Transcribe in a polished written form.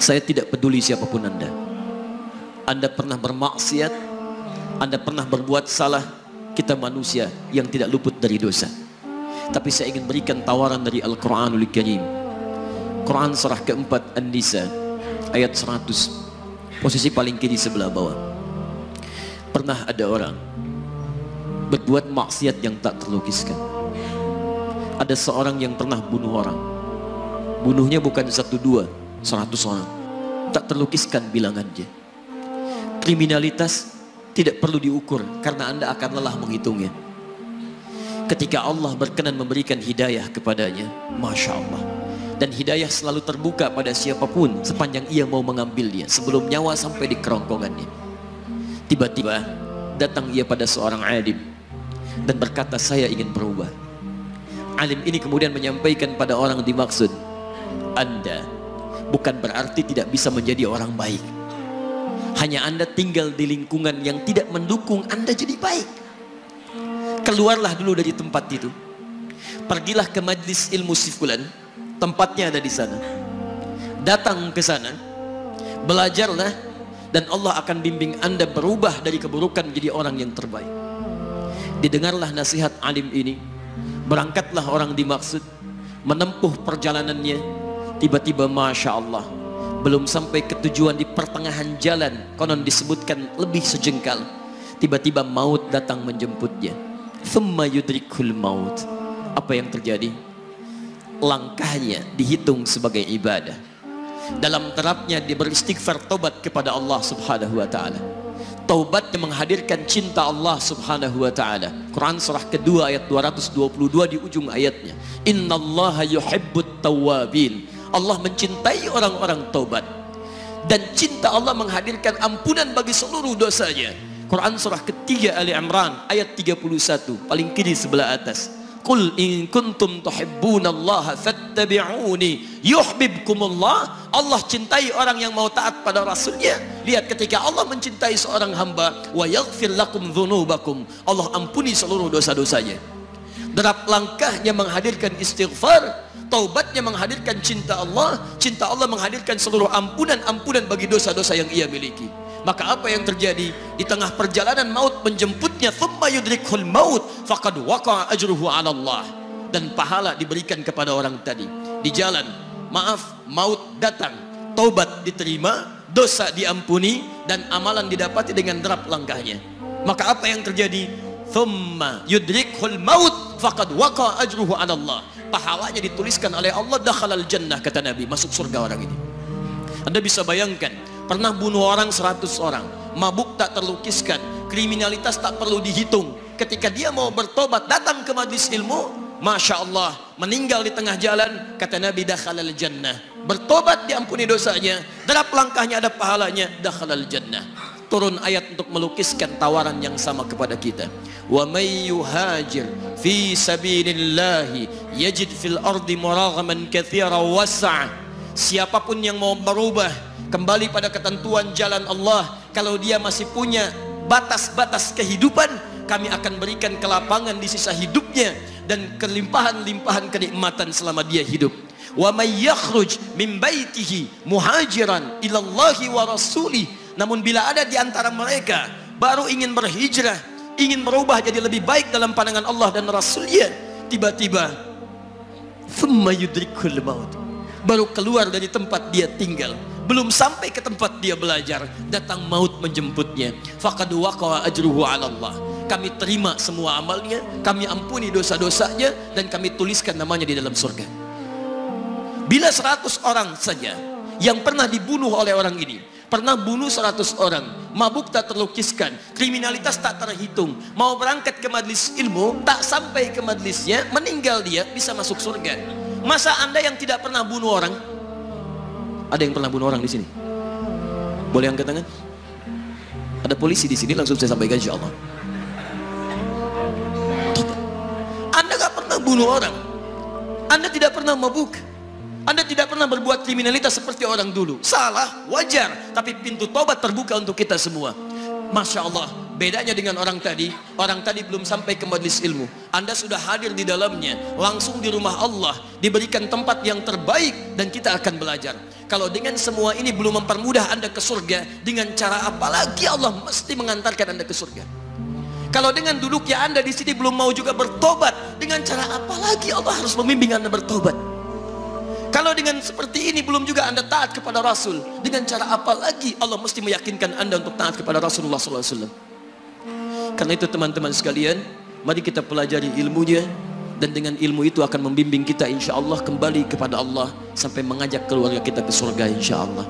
Saya tidak peduli siapapun Anda. Anda pernah bermaksiat, Anda pernah berbuat salah. Kita manusia yang tidak luput dari dosa. Tapi saya ingin berikan tawaran dari Al-Quranul Karim. Quran surah keempat An-Nisa ayat 100, posisi paling kiri sebelah bawah. Pernah ada orang berbuat maksiat yang tak terlukiskan. Ada seorang yang pernah bunuh orang. Bunuhnya bukan 1, 2, 100 orang. Tak terlukiskan bilangannya. Kriminalitas tidak perlu diukur karena Anda akan lelah menghitungnya. Ketika Allah berkenan memberikan hidayah kepadanya, Masya Allah. Dan hidayah selalu terbuka pada siapapun sepanjang ia mau mengambilnya sebelum nyawa sampai di kerongkongannya. Tiba-tiba datang ia pada seorang alim dan berkata, saya ingin berubah. Alim ini kemudian menyampaikan pada orang dimaksud, Anda bukan berarti tidak bisa menjadi orang baik. Hanya Anda tinggal di lingkungan yang tidak mendukung Anda jadi baik. Keluarlah dulu dari tempat itu. Pergilah ke majlis ilmu sifulan, tempatnya ada di sana. Datang ke sana, belajarlah, dan Allah akan bimbing Anda berubah dari keburukan menjadi orang yang terbaik. Didengarlah nasihat alim ini. Berangkatlah orang dimaksud, menempuh perjalanannya. Tiba-tiba Masya Allah, belum sampai ke tujuan, di pertengahan jalan, konon disebutkan lebih sejengkal, tiba-tiba maut datang menjemputnya. Thumma yudrikul maut. Apa yang terjadi? Langkahnya dihitung sebagai ibadah. Dalam terapnya dia beristighfar, tobat kepada Allah subhanahu wa ta'ala. Taubatnya menghadirkan cinta Allah subhanahu wa ta'ala. Quran surah kedua ayat 222 di ujung ayatnya, innallaha yuhibbut tawwabin. Allah mencintai orang-orang taubat. Dan cinta Allah menghadirkan ampunan bagi seluruh dosanya. Quran surah ketiga Ali Imran ayat 31, paling kiri sebelah atas. Qul in kuntum tuhibbunallaha fattabi'uni yuhibbukumullah. Allah cintai orang yang mau taat pada Rasulnya. Lihat, ketika Allah mencintai seorang hamba, wa yaghfir lakum dzunubakum, Allah ampuni seluruh dosa-dosanya. Derap langkahnya menghadirkan istighfar, taubatnya menghadirkan cinta Allah menghadirkan seluruh ampunan bagi dosa-dosa yang ia miliki. Maka apa yang terjadi? Di tengah perjalanan maut menjemputnya, thumma yudrikhul maut faqad waqa'a ajruhu 'ala Allah. Dan pahala diberikan kepada orang tadi. Di jalan, maaf, maut datang, taubat diterima, dosa diampuni, dan amalan didapati dengan derap langkahnya. Maka apa yang terjadi? Thumma yudrikhul maut faqad waqa'a ajruhu 'ala Allah. Pahalanya dituliskan oleh Allah, dakhalal jannah, kata Nabi, masuk surga orang ini. Anda bisa bayangkan, pernah bunuh orang 100 orang, mabuk tak terlukiskan, kriminalitas tak perlu dihitung. Ketika dia mau bertobat, datang ke majlis ilmu, Masya Allah, meninggal di tengah jalan, kata Nabi, dakhalal jannah. Bertobat diampuni dosanya, derap langkahnya ada pahalanya, dakhalal jannah. Turun ayat untuk melukiskan tawaran yang sama kepada kita. Wa may yuhajir fi sabilillahi yajid fil ardi muraghaman katsira was'a. Siapapun yang mau berubah kembali pada ketentuan jalan Allah, kalau dia masih punya batas-batas kehidupan, kami akan berikan kelapangan di sisa hidupnya dan kelimpahan-limpahan kenikmatan selama dia hidup. Wa may yakhruj min baitihi muhajiran ila Allahi wa rasulih. Namun bila ada di antara mereka baru ingin berhijrah, ingin berubah jadi lebih baik dalam pandangan Allah dan Rasulnya, tiba-tiba thumma yudrikul maut, baru keluar dari tempat dia tinggal, belum sampai ke tempat dia belajar, datang maut menjemputnya, faqad waqa'a ajruhu 'ala Allah. Kami terima semua amalnya, kami ampuni dosa-dosanya, dan kami tuliskan namanya di dalam surga. Bila 100 orang saja yang pernah dibunuh oleh orang ini, pernah bunuh 100 orang, mabuk tak terlukiskan, kriminalitas tak terhitung, mau berangkat ke majlis ilmu, tak sampai ke majlisnya, meninggal dia, bisa masuk surga. Masa Anda yang tidak pernah bunuh orang? Ada yang pernah bunuh orang di sini? Boleh angkat tangan? Ada polisi di sini, langsung saya sampaikan insyaallah. Anda gak pernah bunuh orang, Anda tidak pernah mabuk, Anda tidak pernah berbuat kriminalitas seperti orang dulu. Salah, wajar, tapi pintu tobat terbuka untuk kita semua. Masya Allah, Bedanya dengan orang tadi belum sampai ke majelis ilmu. Anda sudah hadir di dalamnya, langsung di rumah Allah, diberikan tempat yang terbaik dan kita akan belajar. Kalau dengan semua ini belum mempermudah Anda ke surga, dengan cara apa lagi Allah mesti mengantarkan Anda ke surga? Kalau dengan duduknya Anda di sini belum mau juga bertobat, dengan cara apa lagi Allah harus membimbing Anda bertobat? Kalau dengan seperti ini belum juga Anda taat kepada Rasul, dengan cara apa lagi Allah mesti meyakinkan Anda untuk taat kepada Rasulullah SAW? Karena itu teman-teman sekalian, mari kita pelajari ilmunya, dan dengan ilmu itu akan membimbing kita insya Allah kembali kepada Allah sampai mengajak keluarga kita ke surga insya Allah.